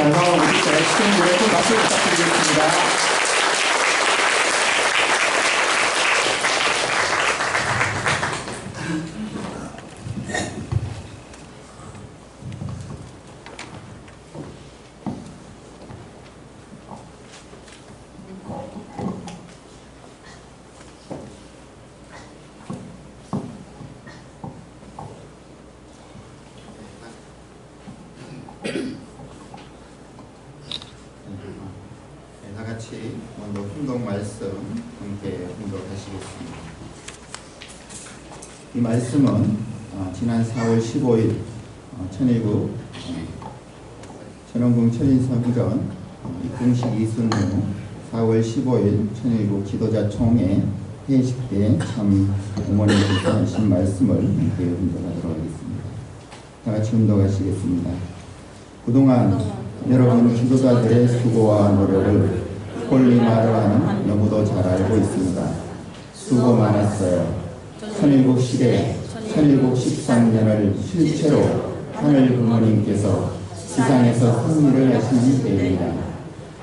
이어서 우리 시청자들의 또 박수 부탁드리겠습니다. 다 같이 먼저 훈독 말씀 함께 훈독하시겠습니다. 이 말씀은 지난 4월 15일 천일국 천원궁 천인성전 입궁식 이순 후 4월 15일 천일국 지도자 총회 회식 때 참 어머니께서 하신 말씀을 함께 훈독하도록 하겠습니다. 다 같이 훈독하시겠습니다. 그동안 여러분 지도자들의 수고와 노력을 홀리 말을 하는 너무도 잘 알고 있습니다. 수고 많았어요. 천일국 시대, 천일국 13년을 실체로 하늘 부모님께서 지상에서 승리를 하시는 때입니다.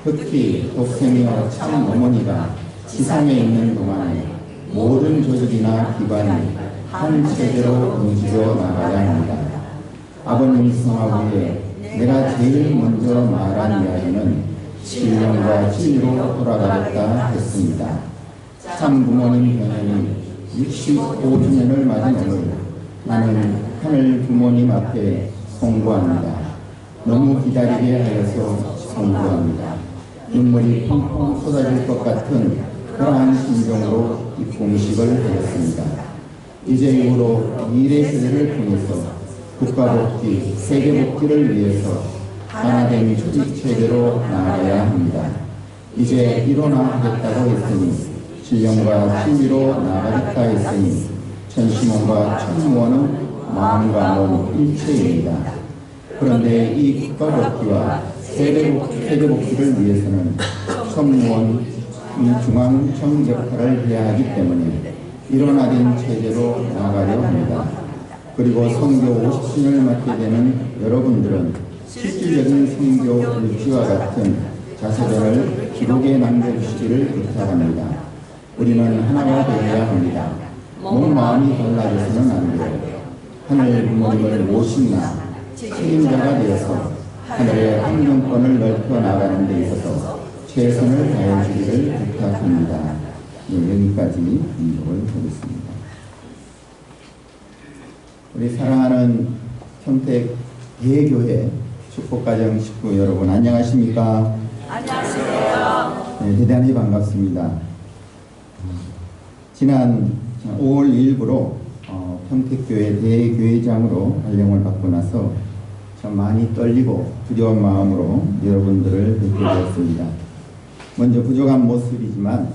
특히 독생이와 참 어머니가 지상에 있는 동안에 모든 조직이나 기관이 한 체제로 움직여 나가야 합니다. 아버님 성화 후에 내가 제일 먼저 말한 이야기는 신령과 진리로 돌아가겠다 했습니다. 참 부모님 변현이 65주년을 맞은 오늘 나는 하늘 부모님 앞에 송구합니다. 너무 기다리게 하여서 송구합니다. 눈물이 펑펑 쏟아질 것 같은 그러한 심정으로 입궁식을 하였습니다. 이제 이후로 미래 세대를 통해서 국가복지, 세계복지를 위해서 하나된 조직체제로 나아가야 합니다. 이제 일어나겠다고 했으니 신령과 진리로 나아가겠다 했으니 천심원과 천무원은 마음과 몸 일체입니다. 그런데 이 국가복지와 세계복지를 위해서는 천무원, 중앙청 역할을 해야 하기 때문에 일어나된 체제로 나아가려 합니다. 그리고 선교 50주년을 맞게 되는 여러분들은 실질적인 선교 일지와 같은 자서전을 기록에 남겨주시기를 부탁합니다. 우리는 하나가 되어야 합니다. 몸 마음이 달라져서는 안 돼요. 하늘 부모님을 모시나 책임자가 되어서 하늘의 환경권을 넓혀 나가는 데 있어서 최선을 다해주기를 부탁합니다. 여기까지 인도를 하겠습니다. 우리 사랑하는 평택 대교회 축복가정 식구 여러분 안녕하십니까? 안녕하세요. 네, 대단히 반갑습니다. 지난 5월 1일부로 평택교회 대교회장으로 발령을 받고 나서 참 많이 떨리고 두려운 마음으로 여러분들을 뵙게 되었습니다. 먼저 부족한 모습이지만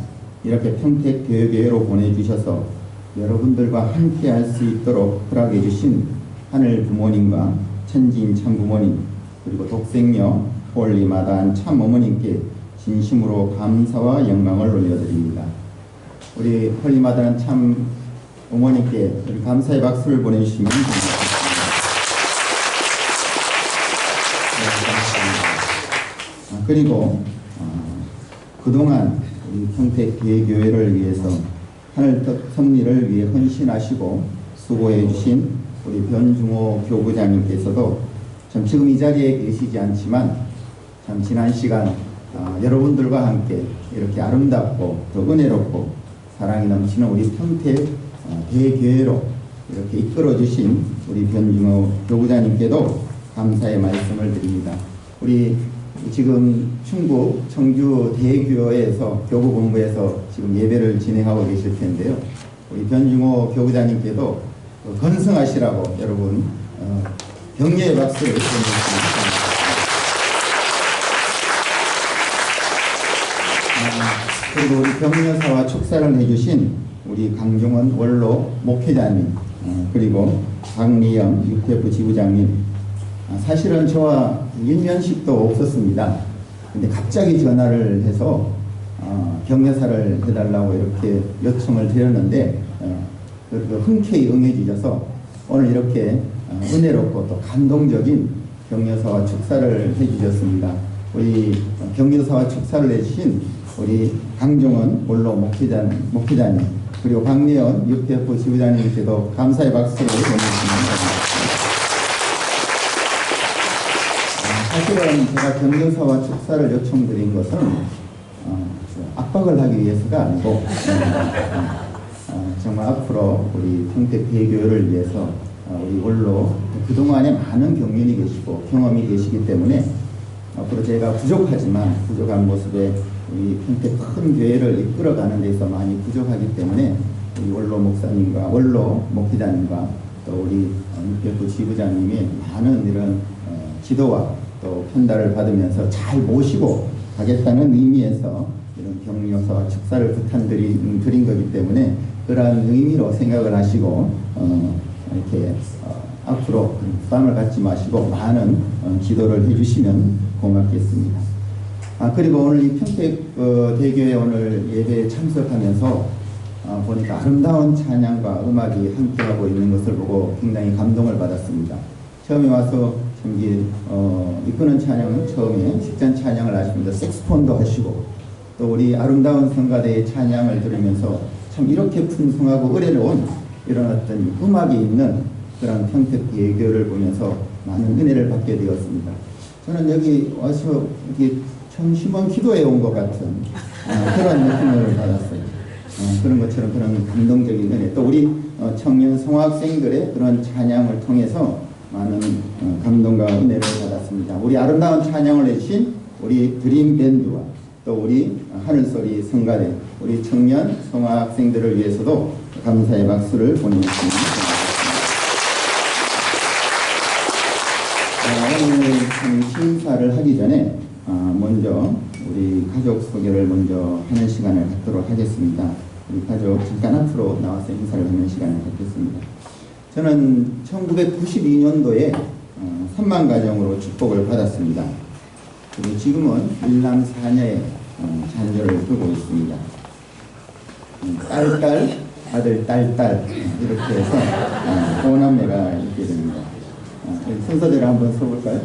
이렇게 평택교회로 보내주셔서 여러분들과 함께 할 수 있도록 허락해 주신 하늘 부모님과 천지인 참 부모님 그리고 독생녀 홀리 마다한 참 어머님께 진심으로 감사와 영광을 올려드립니다. 우리 홀리 마다한 참 어머님께 우리 감사의 박수를 보내주시면 고맙습니다. 그리고 그동안 우리 평택 대교회를 위해서 하늘떡 섭리를 위해 헌신하시고 수고해 주신 우리 변중호 교구장님께서도 참 지금 이 자리에 계시지 않지만 참 지난 시간 여러분들과 함께 이렇게 아름답고 더 은혜롭고 사랑이 넘치는 우리 평택 대교회로 이렇게 이끌어 주신 우리 변중호 교구장님께도 감사의 말씀을 드립니다. 우리 지금 충북 청주 대교회에서 교구본부에서 지금 예배를 진행하고 계실 텐데요. 우리 변중호 교구장님께도 건승하시라고 여러분 격려의 박수를 보내주십니다. 그리고 우리 격려사와 축사를 해주신 우리 강종원 원로 목회자님 그리고 박리영 UPF 지부장님 사실은 저와 일면식도 없었습니다. 근데 갑자기 전화를 해서 격려사를 해달라고 이렇게 요청을 드렸는데 흔쾌히 응해 주셔서 오늘 이렇게 은혜롭고 또 감동적인 격려사와 축사를 해주셨습니다. 우리 격려사와 축사를 해주신 우리 강종원 원로 목회자님 그리고 박내연 육대포 지부장님께도 감사의 박수를 보내주십니다. 사실은 제가 격려사와 축사를 요청드린 것은 압박을 하기 위해서가 아니고 정말 앞으로 우리 평택대교회를 위해서 우리 원로 그동안에 많은 경륜이 계시고 경험이 계시기 때문에 앞으로 제가 부족한 모습에 우리 평택 큰 교회를 이끌어가는 데서 많이 부족하기 때문에 우리 원로 목사님과 원로 목회자님과 또 우리 육대포 지부장님의 많은 이런 지도와 또 편달을 받으면서 잘 모시고 가겠다는 의미에서 이런 격려사와 축사를 부탁드린 거기 때문에 그러한 의미로 생각을 하시고 이렇게 앞으로 부담을 갖지 마시고 많은 기도를 해주시면 고맙겠습니다. 그리고 오늘 이 평택 대교회 오늘 예배에 참석하면서 보니까 아름다운 찬양과 음악이 함께하고 있는 것을 보고 굉장히 감동을 받았습니다. 처음에 와서 이끄는 찬양은 처음에 식전 찬양을 하십니다. 색스폰도 하시고 또 우리 아름다운 성가대의 찬양을 들으면서 참 이렇게 풍성하고 의뢰로운 이런 어떤 음악이 있는 그런 평택 대교를 보면서 많은 은혜를 받게 되었습니다. 저는 여기 와서 이렇게 참 심한 기도해 온 것 같은 그런 느낌을 받았어요. 그런 것처럼 그런 감동적인 은혜 또 우리 청년 성학생들의 그런 찬양을 통해서 많은 감동과 은혜를 받았습니다. 우리 아름다운 찬양을 해주신 우리 드림밴드와 또 우리 하늘소리 성가대 우리 청년 성학생들을 위해서도 감사의 박수를 보내겠습니다. 오늘 심사를 하기 전에 먼저 우리 가족 소개를 먼저 하는 시간을 갖도록 하겠습니다. 우리 가족 잠깐 앞으로 나와서 인사를 하는 시간을 갖겠습니다. 저는 1992년도에 3만 가정으로 축복을 받았습니다. 그리고 지금은 1남 4녀의 자녀를 두고 있습니다. 딸, 아들, 딸 이렇게 해서 5남매가 있게 됩니다. 순서대로 한번 써볼까요?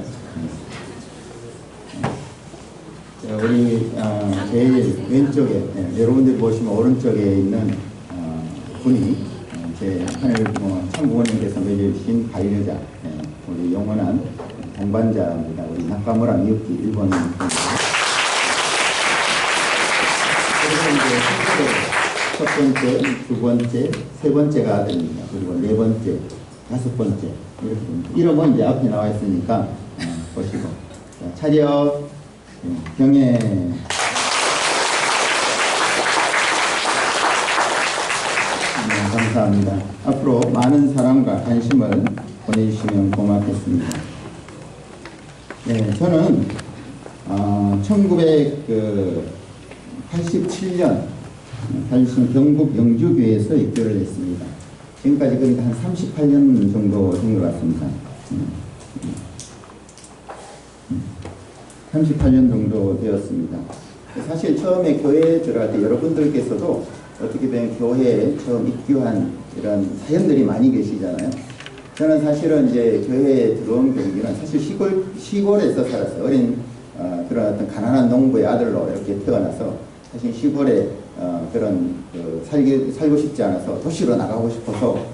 우리 제일 왼쪽에 여러분들 보시면 오른쪽에 있는 분이 제 하늘 참부모님께서 맺어주신 반려자 우리 영원한 동반자입니다. 우리 나카무라 미유키 일본 그리고 이제 첫 번째, 두 번째, 세 번째가 아들입니다. 그리고 네 번째, 다섯 번째 이렇게 됩니다. 이름은 이제 앞에 나와 있으니까 보시고 자, 차렷 경애 감사합니다. 앞으로 많은 사랑과 관심을 보내주시면 고맙겠습니다. 네, 저는 1987년 경북 영주교회에서 입교를 했습니다. 지금까지 그러니까 한 38년 정도 된 것 같습니다. 38년 정도 되었습니다. 사실 처음에 교회에 들어갈 때 여러분들께서도 어떻게 보면 교회에 처음 입교한 이런 사연들이 많이 계시잖아요. 저는 사실은 이제 교회에 들어온 계기는 사실 시골에서 살았어요. 어린 그런 어떤 가난한 농부의 아들로 이렇게 태어나서 사실 시골에 살고 싶지 않아서 도시로 나가고 싶어서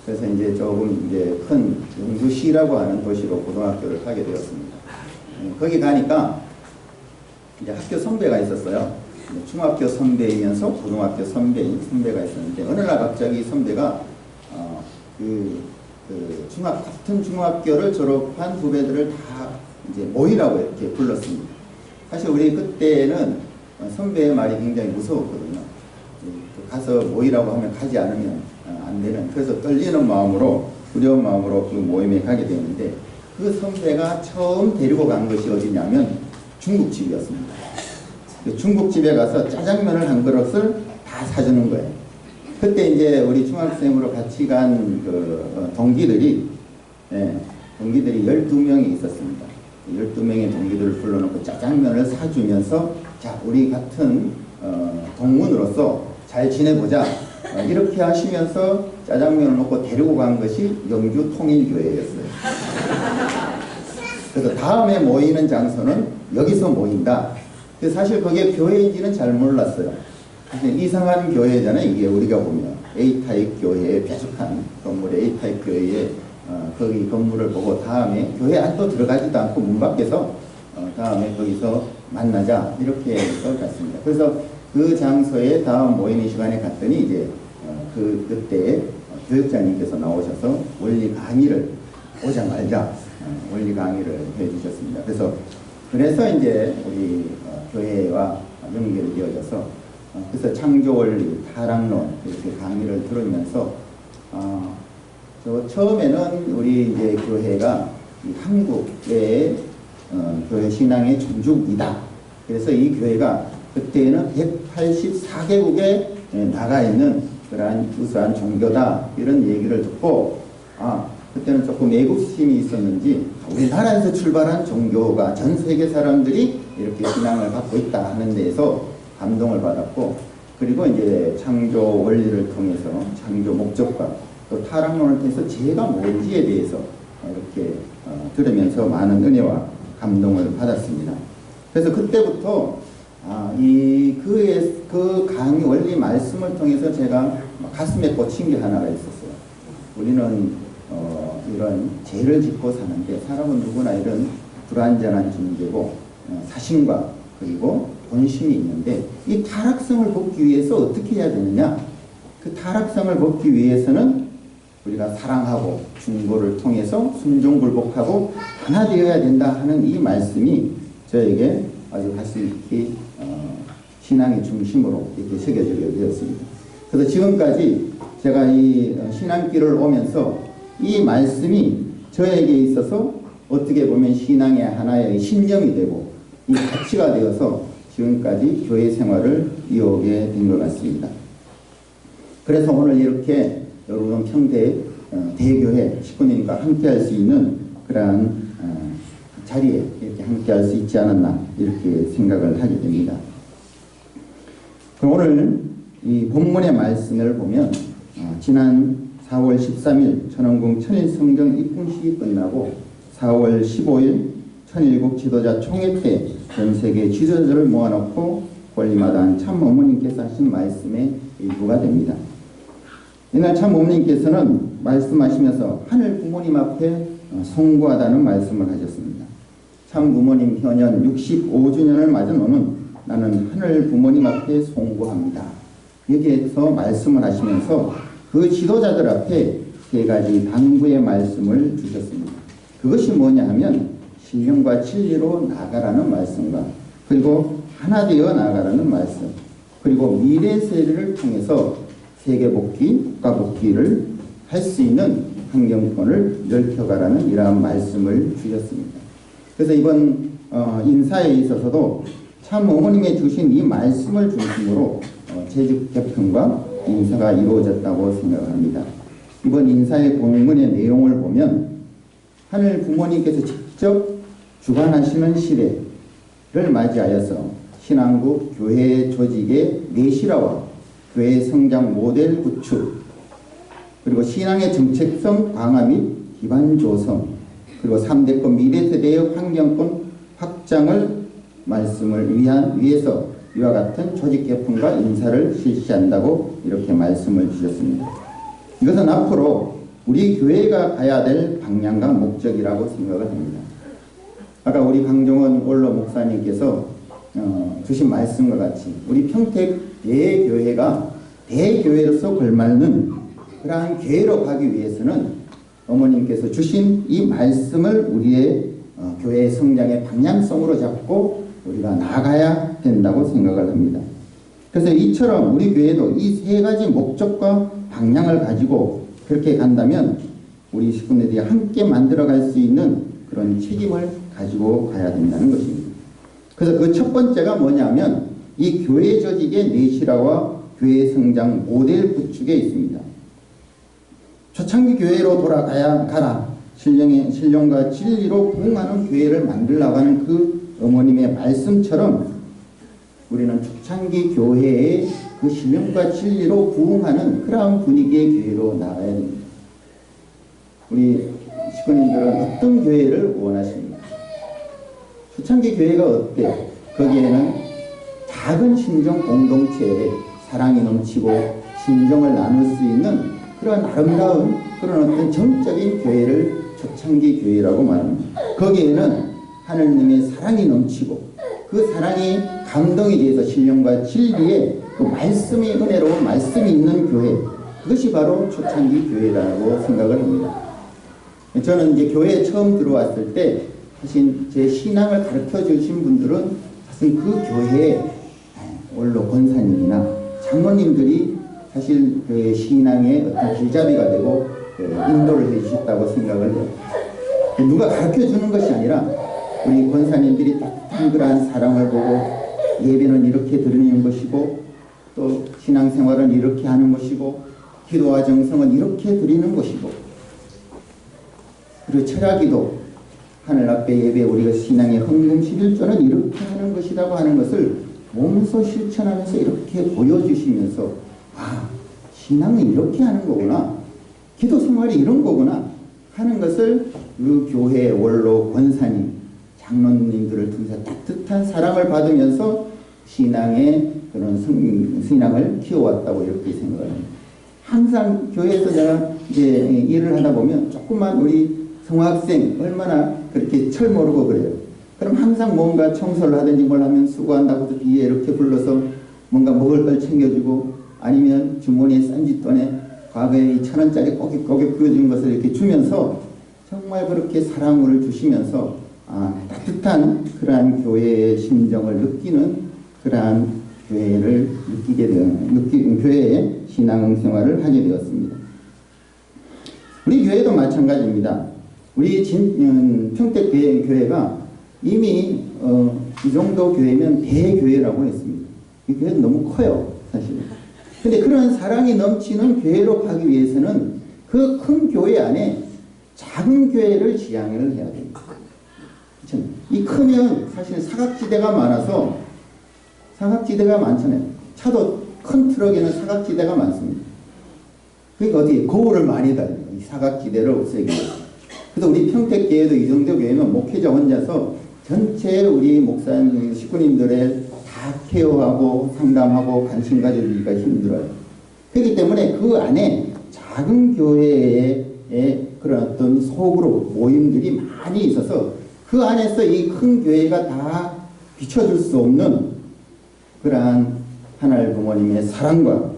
그래서 이제 조금 이제 큰 영주시라고 하는 도시로 고등학교를 가게 되었습니다. 거기 가니까 이제 학교 선배가 있었어요. 중학교 선배이면서 고등학교 선배가 있었는데 어느 날 갑자기 선배가 같은 중학교를 졸업한 후배들을 다 이제 모이라고 이렇게 불렀습니다. 사실 우리 그때는 선배의 말이 굉장히 무서웠거든요. 가서 모이라고 하면 가지 않으면 안 되는 그래서 떨리는 마음으로 두려운 마음으로 그 모임에 가게 되었는데 그 선배가 처음 데리고 간 것이 어디냐면 중국집이었습니다. 그 중국집에 가서 짜장면을 한 그릇을 다 사주는 거예요. 그때 이제 우리 중학생으로 같이 간 동기들이 12명이 있었습니다. 12명의 동기들을 불러놓고 짜장면을 사주면서 자 우리 같은 동문으로서 잘 지내보자 이렇게 하시면서 짜장면을 놓고 데리고 간 것이 영주 통일교회였어요. 그래서 다음에 모이는 장소는 여기서 모인다. 근데 사실 그게 교회인지는 잘 몰랐어요. 이상한 교회잖아요. 이게 우리가 보면 A타입 교회에 뾰족한 건물의 A타입 교회에 거기 건물을 보고 다음에 교회 안도 들어가지도 않고 문 밖에서 다음에 거기서 만나자 이렇게 해서 갔습니다. 그래서 그 장소에 다음 모이는 시간에 갔더니 이제 그때 교육자님께서 나오셔서 원리 강의를 오자마자 원리 강의를 해주셨습니다. 그래서 이제 우리 교회와 연결이 되어져서 그래서 창조원리, 타락론 이렇게 강의를 들으면서 처음에는 우리 이제 교회가 한국의 교회 신앙의 종주이다. 그래서 이 교회가 그때는 184개국에 나가 있는 그러한 우수한 종교다 이런 얘기를 듣고 그때는 조금 애국심이 있었는지 우리나라에서 출발한 종교가 전 세계 사람들이 이렇게 신앙을 갖고 있다 하는 데에서 감동을 받았고, 그리고 이제 창조 원리를 통해서 창조 목적과 또 타락론을 통해서 죄가 뭔지에 대해서 이렇게 들으면서 많은 은혜와 감동을 받았습니다. 그래서 그때부터 그 강의 원리 말씀을 통해서 제가 가슴에 꽂힌 게 하나가 있었어요. 우리는 이런 죄를 짓고 사는데 사람은 누구나 이런 불완전한 존재고 사심과 그리고 본심이 있는데 이 타락성을 벗기 위해서 어떻게 해야 되느냐? 그 타락성을 벗기 위해서는 우리가 사랑하고 중보를 통해서 순종불복하고 하나 되어야 된다 하는 이 말씀이 저에게 아주 가슴 깊이 신앙의 중심으로 이렇게 새겨지게 되었습니다. 그래서 지금까지 제가 이 신앙길을 오면서 이 말씀이 저에게 있어서 어떻게 보면 신앙의 하나의 신념이 되고 이 가치가 되어서 지금까지 교회 생활을 이어오게 된 것 같습니다. 그래서 오늘 이렇게 여러분 평택 대교회 식구님과 함께 할 수 있는 그러한 자리에 이렇게 함께 할 수 있지 않았나 이렇게 생각을 하게 됩니다. 그럼 오늘 이 본문의 말씀을 보면 지난 4월 13일 천원궁 천일 성경 입궁식이 끝나고 4월 15일 천일국 지도자 총회 때 전 세계 지도자들을 모아놓고 권리마다한 참 어머님께서 하신 말씀의 일부가 됩니다. 이날 참 어머님께서는 말씀하시면서 하늘 부모님 앞에 송구하다는 말씀을 하셨습니다. 참 부모님 현현 65주년을 맞은 오는 나는 하늘 부모님 앞에 송구합니다. 여기에서 말씀을 하시면서 그 지도자들 앞에 세 가지 당부의 말씀을 주셨습니다. 그것이 뭐냐 하면 신령과 진리로 나아가라는 말씀과 그리고 하나 되어 나아가라는 말씀, 그리고 미래 세대를 통해서 세계 복귀, 국가 복귀를 할 수 있는 환경권을 넓혀가라는 이러한 말씀을 주셨습니다. 그래서 이번 인사에 있어서도 참 어머님의 주신 이 말씀을 중심으로 재직 개편과 인사가 이루어졌다고 생각을 합니다. 이번 인사의 본문의 내용을 보면 하늘 부모님께서 직접 주관하시는 시대를 맞이하여서 신앙국 교회 조직의 내실화와 교회 성장 모델 구축, 그리고 신앙의 정책성 강화 및 기반 조성, 그리고 3대권 미래세대의 환경권 확장을 말씀을 위해서 이와 같은 조직 개편과 인사를 실시한다고 이렇게 말씀을 주셨습니다. 이것은 앞으로 우리 교회가 가야 될 방향과 목적이라고 생각을 합니다. 아까 우리 강종원 원로 목사님께서 주신 말씀과 같이 우리 평택 대교회가 대교회로서 걸맞는 그러한 교회로 가기 위해서는 어머님께서 주신 이 말씀을 우리의 교회의 성장의 방향성으로 잡고 우리가 나아가야 된다고 생각을 합니다. 그래서 이처럼 우리 교회도 이 세 가지 목적과 방향을 가지고 그렇게 간다면 우리 식구들이 함께 만들어갈 수 있는 그런 책임을 가지고 가야 된다는 것입니다. 그래서 그 첫 번째가 뭐냐면 이 교회 조직의 내실화와 교회 성장 모델 구축에 있습니다. 초창기 교회로 가라. 신령과 진리로 부흥하는 교회를 만들려고 하는 그 어머님의 말씀처럼 우리는 초창기 교회의 그 신령과 진리로 부흥하는 그러한 분위기의 교회로 나가야 됩니다. 우리 식구님들은 어떤 교회를 원하십니까? 초창기 교회가 어때? 거기에는 작은 신정 공동체에 사랑이 넘치고 신정을 나눌 수 있는 그런 아름다운 그런 어떤 정적인 교회를 초창기 교회라고 말합니다. 거기에는 하느님의 사랑이 넘치고 그 사랑이 감동이 돼서 신령과 진리에 그 말씀이 은혜로운 말씀이 있는 교회, 그것이 바로 초창기 교회라고 생각을 합니다. 저는 이제 교회에 처음 들어왔을 때 사실 제 신앙을 가르쳐 주신 분들은 사실 그 교회의 원로 권사님이나 장로님들이 사실 그 신앙의 어떤 길잡이가 되고 인도를 해주셨다고 생각을 해요. 누가 가르쳐 주는 것이 아니라 우리 권사님들이 따뜻한 그러한 사랑을 보고 예배는 이렇게 드리는 것이고 또 신앙생활은 이렇게 하는 것이고 기도와 정성은 이렇게 드리는 것이고 그리고 철야기도 하늘 앞에 예배 우리가 신앙의 헌금 11조는 이렇게 하는 것이라고 하는 것을 몸소 실천하면서 이렇게 보여주시면서 아, 신앙은 이렇게 하는 거구나, 기도 생활이 이런 거구나 하는 것을 그 교회의 원로 권사님 장로님들을 통해서 따뜻한 사랑을 받으면서 신앙의 그런 신앙을 키워왔다고 이렇게 생각을 합니다. 항상 교회에서 제가 이제 일을 하다 보면 조금만 우리 성학생 얼마나 그렇게 철 모르고 그래요. 그럼 항상 뭔가 청소를 하든지 뭘 하면 수고한다고 뒤에 이렇게 불러서 뭔가 먹을 걸 챙겨주고 아니면 주머니에 싼짓돈에 과거에 1,000원짜리 꼬깃꼬깃 구워준 것을 이렇게 주면서 정말 그렇게 사랑을 주시면서 따뜻한 그러한 교회의 심정을 느끼는 그러한 교회를 느끼게 되는 교회의 신앙생활을 하게 되었습니다. 우리 교회도 마찬가지입니다. 우리 평택교회가 이미 이 정도 교회면 대교회라고 했습니다. 이 교회는 너무 커요, 사실. 근데 그런 사랑이 넘치는 교회로 가기 위해서는 그 큰 교회 안에 작은 교회를 지향을 해야 됩니다. 그렇죠? 이 크면 사실 사각지대가 많아서 사각지대가 많잖아요. 차도 큰 트럭에는 사각지대가 많습니다. 그러니까 어떻게 거울을 많이 달려요. 이 사각지대를 없애기 위해서. 그래서 우리 평택교회도 이 정도 교회면 목회자 혼자서 전체 우리 목사님, 식구님들의 다 케어하고 상담하고 관심 가져주기가 힘들어요. 그렇기 때문에 그 안에 작은 교회의 그런 어떤 소그룹 모임들이 많이 있어서 그 안에서 이 큰 교회가 다 비춰줄 수 없는 그러한 하나님 부모님의 사랑과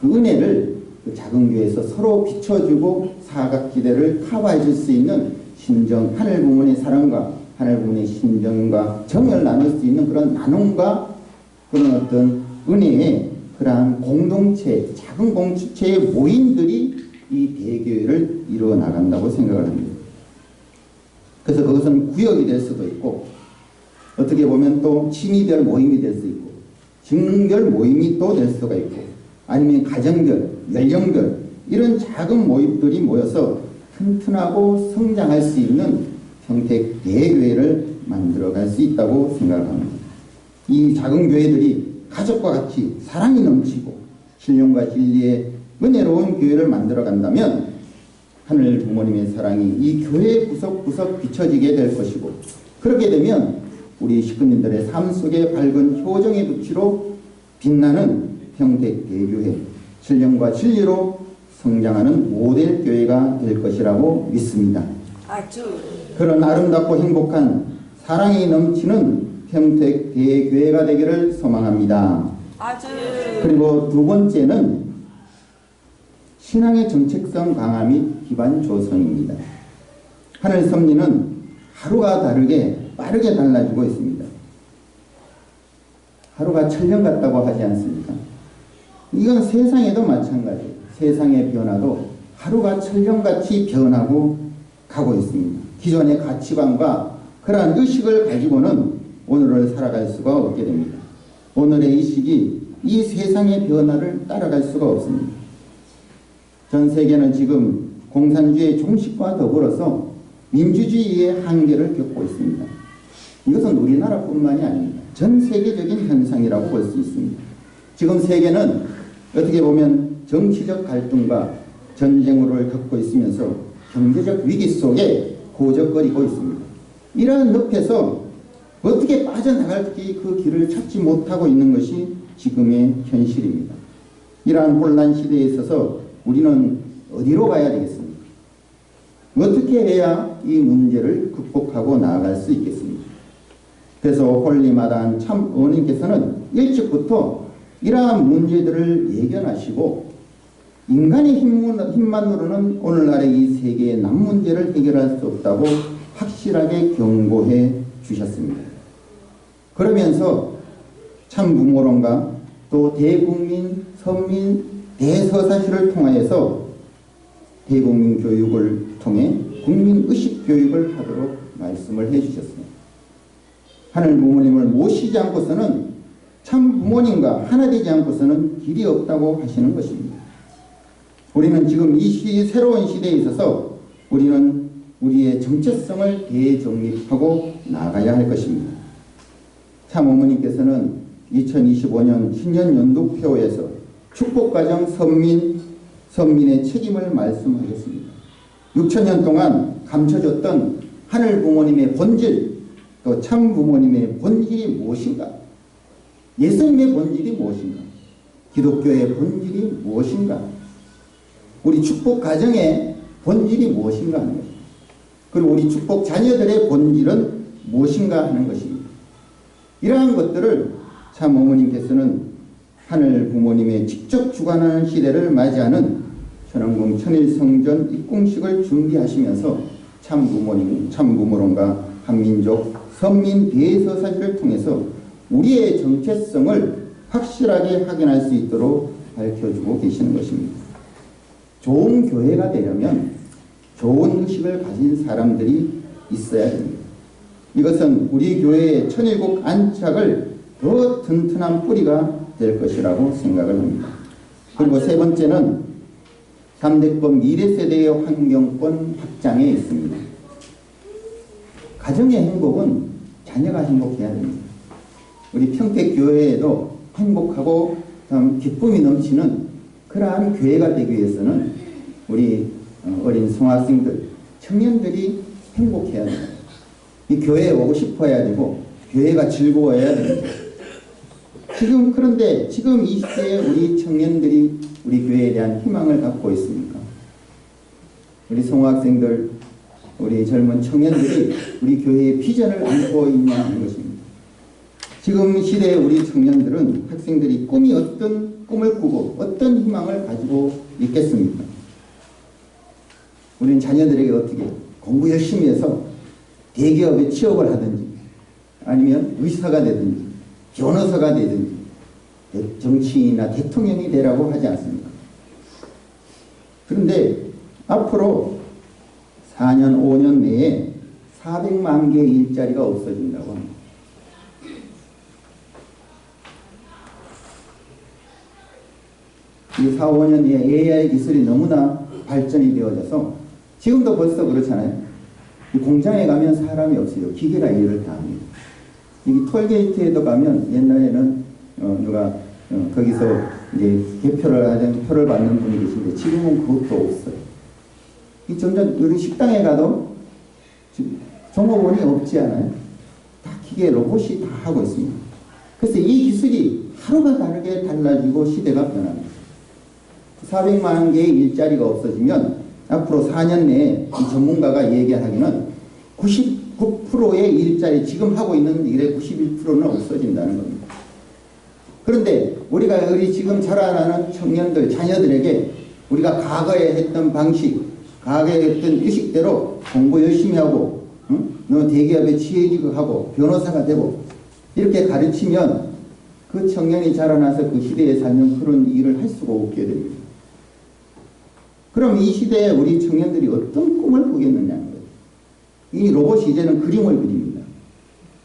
그 은혜를 그 작은 교회에서 서로 비춰주고 사각지대를 커버해 줄 수 있는 신정, 하늘 부모의 사랑과 하늘 부모의 신정과 정을 나눌 수 있는 그런 나눔과 그런 어떤 은혜의 그러한 공동체, 작은 공동체의 모임들이 이 대교회를 이루어 나간다고 생각을 합니다. 그래서 그것은 구역이 될 수도 있고 어떻게 보면 또 취미별 모임이 될 수 있고 직능별 모임이 또 될 수가 있고 아니면 가정별, 연령별 이런 작은 모임들이 모여서 튼튼하고 성장할 수 있는 평택 대교회를 만들어갈 수 있다고 생각합니다. 이 작은 교회들이 가족과 같이 사랑이 넘치고 신령과 진리의 은혜로운 교회를 만들어 간다면 하늘 부모님의 사랑이 이 교회 구석구석 비춰지게 될 것이고 그렇게 되면 우리 식구님들의 삶 속에 밝은 효정의 빛으로 빛나는 평택 대교회 신령과 진리로 성장하는 모델 교회가 될 것이라고 믿습니다. 그런 아름답고 행복한 사랑이 넘치는 평택 대교회가 되기를 소망합니다. 그리고 두 번째는 신앙의 정체성 강화 및 기반 조성입니다. 하늘 섭리는 하루가 다르게 빠르게 달라지고 있습니다. 하루가 천년 같다고 하지 않습니까? 이건 세상에도 마찬가지예요. 세상의 변화도 하루가 천년같이 변하고 가고 있습니다. 기존의 가치관과 그러한 의식을 가지고는 오늘을 살아갈 수가 없게 됩니다. 오늘의 의식이 이 세상의 변화를 따라갈 수가 없습니다. 전 세계는 지금 공산주의 종식과 더불어서 민주주의의 한계를 겪고 있습니다. 이것은 우리나라뿐만이 아닙니다. 전 세계적인 현상이라고 볼 수 있습니다. 지금 세계는 어떻게 보면 정치적 갈등과 전쟁을 겪고 있으면서 경제적 위기 속에 고적거리고 있습니다. 이러한 늪에서 어떻게 빠져나갈지 그 길을 찾지 못하고 있는 것이 지금의 현실입니다. 이러한 혼란 시대에 있어서 우리는 어디로 가야 되겠습니까? 어떻게 해야 이 문제를 극복하고 나아갈 수 있겠습니까? 그래서 홀리마다한 참 어머님께서는 일찍부터 이러한 문제들을 예견하시고 인간의 힘만으로는 오늘날의 이 세계의 남 문제를 해결할 수 없다고 확실하게 경고해 주셨습니다. 그러면서 참 부모론과 또 대국민, 선민, 대서사시를 통하여서 대국민 교육을 통해 국민의식 교육을 하도록 말씀을 해주셨습니다. 하늘 부모님을 모시지 않고서는 참 부모님과 하나 되지 않고서는 길이 없다고 하시는 것입니다. 우리는 지금 이 새로운 시대에 있어서 우리는 우리의 정체성을 대정립하고 나가야 할 것입니다. 참 어머니께서는 2025년 신년 연두표에서 축복가정 선민의 책임을 말씀하셨습니다. 6천년 동안 감춰졌던 하늘 부모님의 본질, 또 참 부모님의 본질이 무엇인가? 예수님의 본질이 무엇인가? 기독교의 본질이 무엇인가? 우리 축복 가정의 본질이 무엇인가 하는 것입니다. 그리고 우리 축복 자녀들의 본질은 무엇인가 하는 것입니다. 이러한 것들을 참 어머님께서는 하늘 부모님의 직접 주관하는 시대를 맞이하는 천왕궁 천일성전 입궁식을 준비하시면서 참 부모님, 참 부모론과 한민족, 선민 대서사시를 통해서 우리의 정체성을 확실하게 확인할 수 있도록 밝혀주고 계시는 것입니다. 좋은 교회가 되려면 좋은 의식을 가진 사람들이 있어야 됩니다. 이것은 우리 교회의 천일국 안착을 더 튼튼한 뿌리가 될 것이라고 생각을 합니다. 그리고 세 번째는 3대법 미래세대의 환경권 확장에 있습니다. 가정의 행복은 자녀가 행복해야 됩니다. 우리 평택교회에도 행복하고 기쁨이 넘치는 그러한 교회가 되기 위해서는 우리 어린 성학생들, 청년들이 행복해야 됩니다. 이 교회에 오고 싶어야 되고 교회가 즐거워야 됩니다. 그런데 지금 이 시대에 우리 청년들이 우리 교회에 대한 희망을 갖고 있습니까? 우리 성학생들, 우리 젊은 청년들이 우리 교회의 비전을 안고 있냐 하는 것입니다. 지금 시대의 우리 청년들은 학생들이 어떤 꿈을 꾸고 어떤 희망을 가지고 있겠습니까? 우리는 자녀들에게 어떻게 공부 열심히 해서 대기업에 취업을 하든지 아니면 의사가 되든지 변호사가 되든지 정치인이나 대통령이 되라고 하지 않습니까? 그런데 앞으로 4년, 5년 내에 400만 개의 일자리가 없어진다고 합니다. 이 4, 5년 뒤에 AI 기술이 너무나 발전이 되어져서 지금도 벌써 그렇잖아요. 이 공장에 가면 사람이 없어요. 기계가 일을 다 합니다. 여기 톨게이트에도 가면 옛날에는 누가 거기서 이제 개표를 하든 표를 받는 분이 계신데 지금은 그것도 없어요. 이 점점 우리 식당에 가도 종업원이 없지 않아요? 다 기계 로봇이 다 하고 있습니다. 그래서 이 기술이 하루가 다르게 달라지고 시대가 변합니다. 400만 개의 일자리가 없어지면 앞으로 4년 내에 이 전문가가 얘기하기는 99%의 일자리, 지금 하고 있는 일의 91%는 없어진다는 겁니다. 그런데 우리 지금 자라나는 청년들, 자녀들에게 우리가 과거에 했던 방식, 과거에 했던 의식대로 공부 열심히 하고, 너 대기업에 취직하고 변호사가 되고 이렇게 가르치면 그 청년이 자라나서 그 시대에 살면 그런 일을 할 수가 없게 됩니다. 그럼 이 시대에 우리 청년들이 어떤 꿈을 꾸겠느냐는 거예요. 이 로봇이 이제는 그림을 그립니다.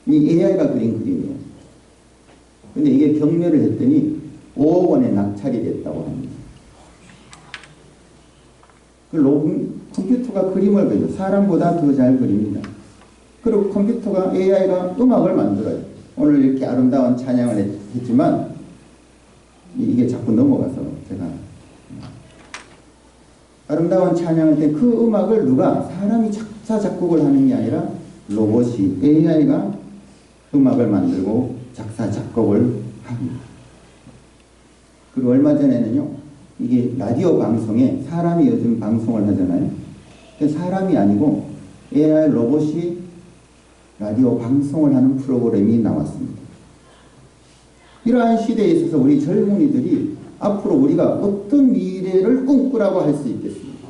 이 AI가 그린 그림이에요. 근데 이게 경매를 했더니 5억 원에 낙찰이 됐다고 합니다. 컴퓨터가 그림을 그려요. 사람보다 더 잘 그립니다. 그리고 컴퓨터가 AI가 음악을 만들어요. 오늘 이렇게 아름다운 찬양을 했지만 이게 자꾸 넘어가서 제가 아름다운 찬양할 때 그 음악을 누가 사람이 작사 작곡을 하는 게 아니라 로봇이 AI가 음악을 만들고 작사 작곡을 합니다. 그리고 얼마 전에는요, 이게 라디오 방송에 사람이 요즘 방송을 하잖아요. 사람이 아니고 AI 로봇이 라디오 방송을 하는 프로그램이 나왔습니다. 이러한 시대에 있어서 우리 젊은이들이 앞으로 우리가 어떤 미래를 꿈꾸라고 할 수 있겠습니까?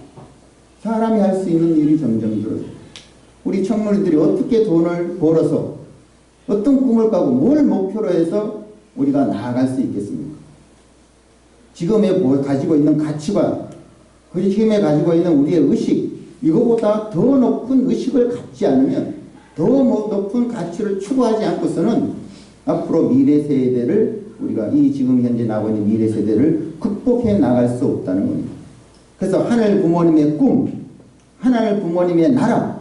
사람이 할 수 있는 일이 점점 줄어요. 우리 청년들이 어떻게 돈을 벌어서 어떤 꿈을 까고 뭘 목표로 해서 우리가 나아갈 수 있겠습니까? 지금에 가지고 있는 가치관, 그 지금에 가지고 있는 우리의 의식, 이거보다 더 높은 의식을 갖지 않으면, 더 높은 가치를 추구하지 않고서는 앞으로 미래 세대를, 우리가 이 지금 현재 나오고 있는 미래 세대를 극복해 나갈 수 없다는 겁니다. 그래서 하늘 부모님의 꿈, 하늘 부모님의 나라,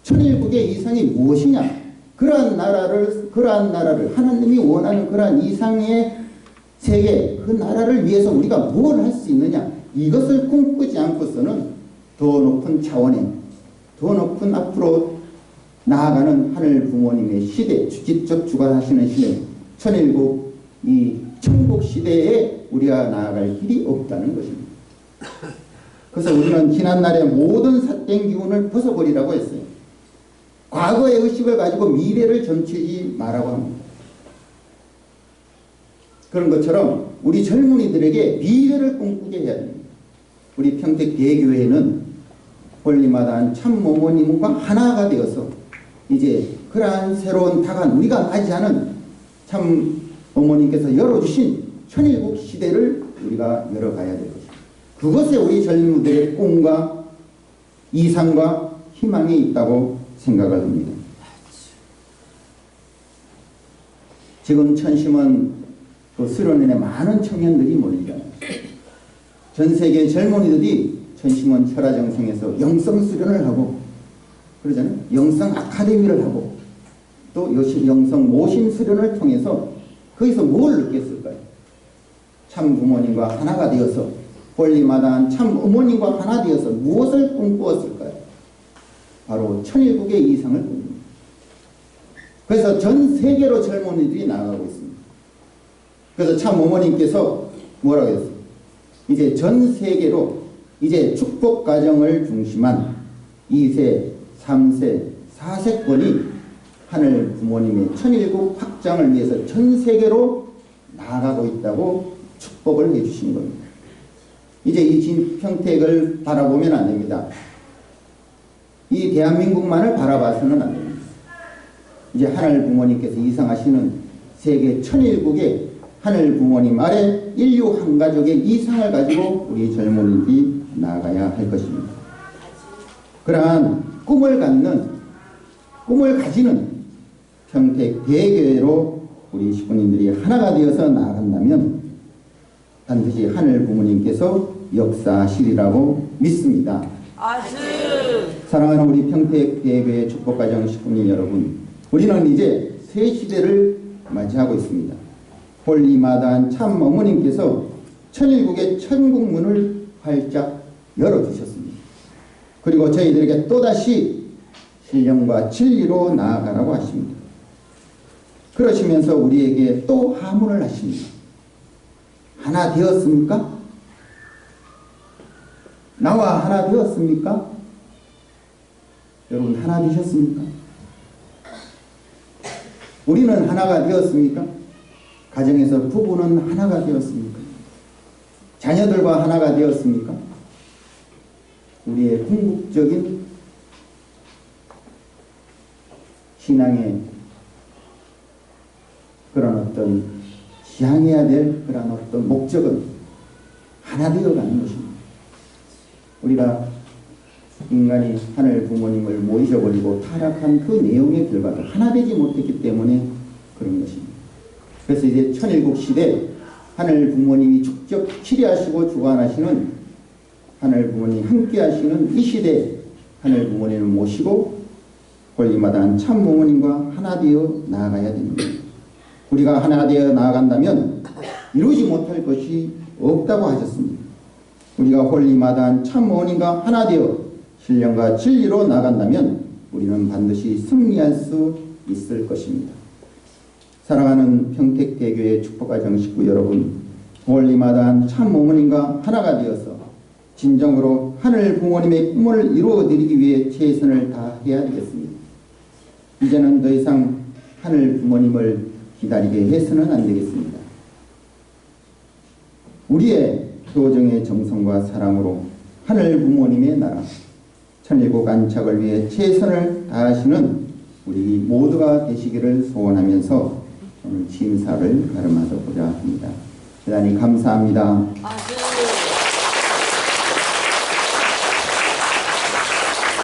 천일국의 이상이 무엇이냐? 그러한 나라를 하나님이 원하는 그러한 이상의 세계, 그 나라를 위해서 우리가 뭘 할 수 있느냐? 이것을 꿈꾸지 않고서는 더 높은 차원의, 더 높은 앞으로 나아가는 하늘 부모님의 시대, 직접 주관하시는 시대, 천일국, 이 천국 시대에 우리가 나아갈 길이 없다는 것입니다. 그래서 우리는 지난날의 모든 삿된 기운을 벗어버리라고 했어요. 과거의 의식을 가지고 미래를 점치지 말라고 합니다. 그런 것처럼 우리 젊은이들에게 미래를 꿈꾸게 해야 됩니다. 우리 평택대교회는 홀리마다한 참어머님과 하나가 되어서 이제 그러한 새로운 다가온 우리가 맞이하는 참 어머님께서 열어주신 천일국 시대를 우리가 열어가야 될 것입니다. 그것에 우리 젊은이들의 꿈과 이상과 희망이 있다고 생각을 합니다. 지금 천심은 그 수련회에 많은 청년들이 몰리잖아요. 전 세계 젊은이들이 천심원 철화정성에서 영성 수련을 하고 그러잖아요. 영성 아카데미를 하고 또 영성 모심 수련을 통해서 거기서 뭘 느꼈을까요? 참 부모님과 하나가 되어서 권리마다한 참 어머님과 하나 되어서 무엇을 꿈꾸었을까요? 바로 천일국의 이상을 꿈꿉니다. 그래서 전 세계로 젊은이들이 나아가고 있습니다. 그래서 참 어머님께서 뭐라고 했어요? 이제 전 세계로 이제 축복 가정을 중심한 2세, 3세, 4세권이 하늘 부모님의 천일국 확장을 위해서 전 세계로 나아가고 있다고 축복을 해주신 겁니다. 이제 이 진평택을 바라보면 안 됩니다. 이 대한민국만을 바라봐서는 안 됩니다. 이제 하늘 부모님께서 이상하시는 세계 천일국의 하늘 부모님 아래 인류 한 가족의 이상을 가지고 우리 젊은이들이 나아가야 할 것입니다. 그러한 꿈을 가지는 평택 대교회로 우리 식구님들이 하나가 되어서 나아간다면 반드시 하늘 부모님께서 역사하시리라고 믿습니다. 사랑하는 우리 평택 대교회 축복가정 식구님 여러분, 우리는 이제 새 시대를 맞이하고 있습니다. 홀리마다한 참 어머님께서 천일국의 천국문을 활짝 열어주셨습니다. 그리고 저희들에게 또다시 신령과 진리로 나아가라고 하십니다. 그러시면서 우리에게 또 하문을 하십니다. 하나 되었습니까? 나와 하나 되었습니까? 여러분 하나 되셨습니까? 우리는 하나가 되었습니까? 가정에서 부부는 하나가 되었습니까? 자녀들과 하나가 되었습니까? 우리의 궁극적인 신앙의 그런 어떤 지향해야 될 그런 어떤 목적은 하나 되어가는 것입니다. 우리가 인간이 하늘 부모님을 못 잊어버리고 타락한 그 내용의 결과도 하나 되지 못했기 때문에 그런 것입니다. 그래서 이제 천일국 시대 하늘 부모님이 직접 치리하시고 주관하시는 하늘 부모님 함께 하시는 이 시대 하늘 부모님을 모시고 권리마다한 참 부모님과 하나 되어 나아가야 됩니다. 우리가 하나 되어 나아간다면 이루지 못할 것이 없다고 하셨습니다. 우리가 권리마다한 참 부모님과 하나 되어 신령과 진리로 나아간다면 우리는 반드시 승리할 수 있을 것입니다. 사랑하는 평택대교회 축복가정 식구 여러분, 올리마다 참 어머님과 하나가 되어서 진정으로 하늘 부모님의 꿈을 이루어드리기 위해 최선을 다해야 되겠습니다. 이제는 더 이상 하늘 부모님을 기다리게 해서는 안 되겠습니다. 우리의 교정의 정성과 사랑으로 하늘 부모님의 나라, 천일국 안착을 위해 최선을 다하시는 우리 모두가 되시기를 소원하면서 오늘 취임사를 가름하도록 합니다. 대단히 감사합니다. 아멘.